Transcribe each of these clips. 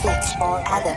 Fix more Adam.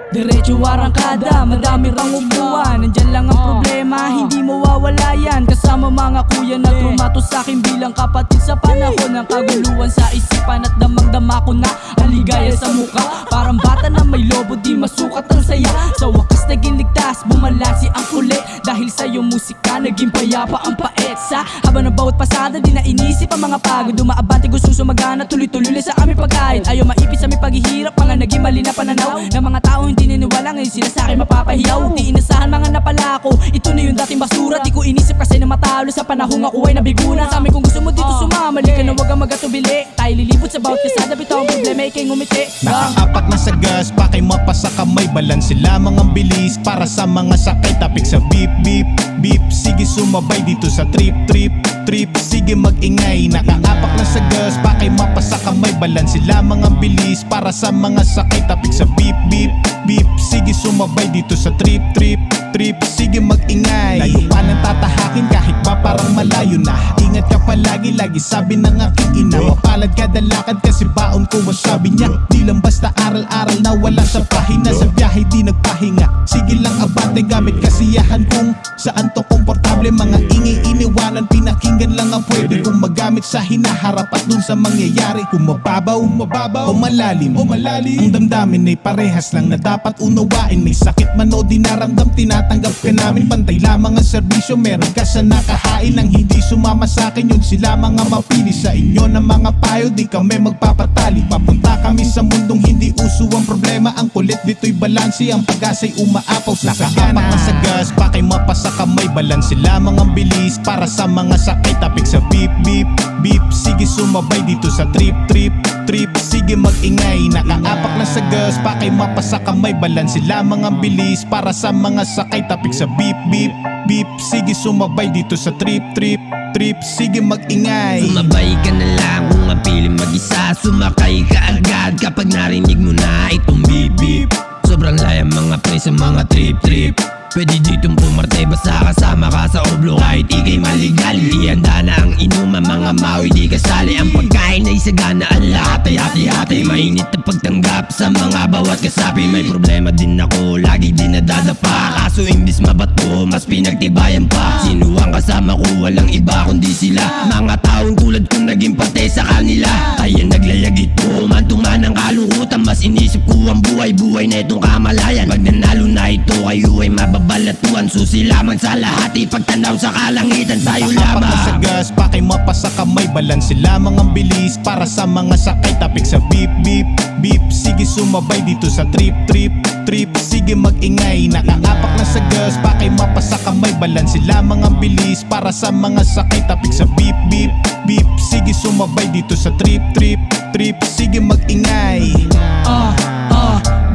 Diretso arangkada, madami rang upuan. Nandyan lang ang problema, hindi mawawala yan. Kasama mga kuya na trumato sa'kin bilang kapatid sa panahon ng kaguluhan sa isipan. At damang-dama ko na ang ligaya sa mukha. Parang bata na may lobo, di masukat ang saya. Sa wakas naging ligtas, bumalasi ang uli. Dahil sa iyong musika, naging payapa ang paet. Sa haba ng bawat pasada, di na inisip ang mga pagod. Dumaabante, gustong sumagana, tuloy-tuloy sa aming pagkain. Ayaw maipit sa aming paghihirap, mga naging mali na pananaw ng mga tao hindi niniwala, ngayon sila sa'kin mapapahiyaw. Di inasahan mga napala ko, ito na yung dating basura. Di ko inisip kasi na matalo sa panahong ako ay nabiguna. Sa amin kung gusto mo dito sumama, ka na wag ang magatubili. Tayo lilibot sa bawat kasada, bitaw ang problema, ikay ngumiti. Nakaapat na sa gas, pakay mapasa kamay. Balanse lamang ang bilis para sa mga sakay. Tapik sa beep, beep, beep. Sige sumabay dito sa trip, trip, trip. Sige mag-ingay. Nakaapak na sa gas, pakay mapasa kamay. Balanse lamang ang bilis para sa mga sakay. Tapik sa beep, beep, beep. Sige sumabay dito sa trip, trip, trip. Sige mag-ingay. Layo pa nang tatahakin kahit pa parang malayo na. Ingat ka palagi, lagi sabi ng aking ina. Mapalad kada lakad kasi baon ko sabi niya. Di lang basta aral-aral na wala sa pahina. Sa biyahe di nagpahinga, sige lang abante gamit kasiyahan kung saan to komportable. Mga ingay iniwanan, pinakinggan lang ang pwede kung magamit sa hinaharap at dun sa mangyayari. Kung mababaw, mababaw o malalim, ang damdamin ay parehas lang na dapat unawain. May sakit man o dinaramdam, tinatanggap ka namin. Pantay lamang ang serbisyo, meron ka sa nakahain. Ang hindi sumama sa akin, yun sila mga mapili. Sa inyo na mga payo, di kami magpapatali. Papunta kami sa mundong hindi uso ang problema. Ang kulit dito'y balanse, ang pag-asa'y umaapaw sa sagana. Nakapak na sa gas, pakay mapasa kamay. Balanse lamang ang bilis para sa mga sakay. Tapik sa beep, beep, beep. Sige sumabay dito sa trip, trip, trip. Sige mag-ingay. Nakaapak na sa gas, pakay mapasa kamay. Balanse lamang ang bilis para sa mga sakay. Tapik sa beep, beep, beep. Sige sumabay dito sa trip, trip, trip. Sige mag-ingay. Sumabay ka na lang kung mapiling mag-isa. Sumakay ka agad kapag narinig mo na itong beep, beep. Sobrang laya mga pre sa mga trip, trip. Pwede ditong pumarte basta kasama ka sa oblo. Kahit ikay maligal, ihanda na ang inuman. Mga mawi di kasali, ang pagkain ay sagana. Ang lahat ay hati-hati, mainit na pagtanggap sa mga bawat kasapi. May problema din ako, lagi din nadadapa. Kaso imbis mabato, mas pinagtibayan pa. Sino ang kasama ko, walang iba kundi sila. Mga taong tulad ko naging pate sa kanila. Kaya naglayag ito, mantuman ang kalungkutan. Mas inisip ko ang buhay-buhay na itong kamalayan. Pag nanalo na ito, kayo ay mababalatuan. Susi lamang sa lahat, ipagtanaw sa kalangitan. Tayo lamang. Nakapak na sa gas, pakay mapasa kamay. Balanse lamang ang bilis para sa mga sakay. Tapik sa beep, beep, beep. Sige sumabay dito sa trip, trip, trip. Sige mag-ingay. Nakaapak na sa gas, pakay mapasa kamay. Balanse lamang ang bilis para sa mga sakay. Tapik sa beep, beep, beep. Sige sumabay dito sa trip, trip, trip. Sige mag-ingay.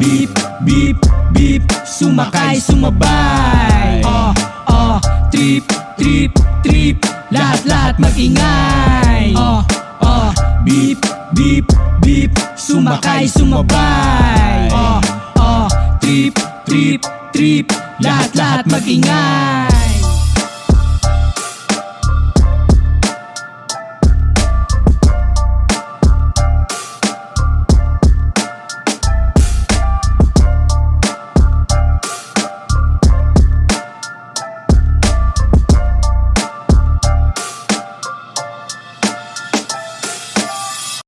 Beep, beep, beep. Sumakay, sumabay. Trip, trip, trip. Lahat-lahat mag-ingay. Beep, beep, beep. Sumakay, sumabay. Trip, trip, trip. Lahat-lahat mag-ingay.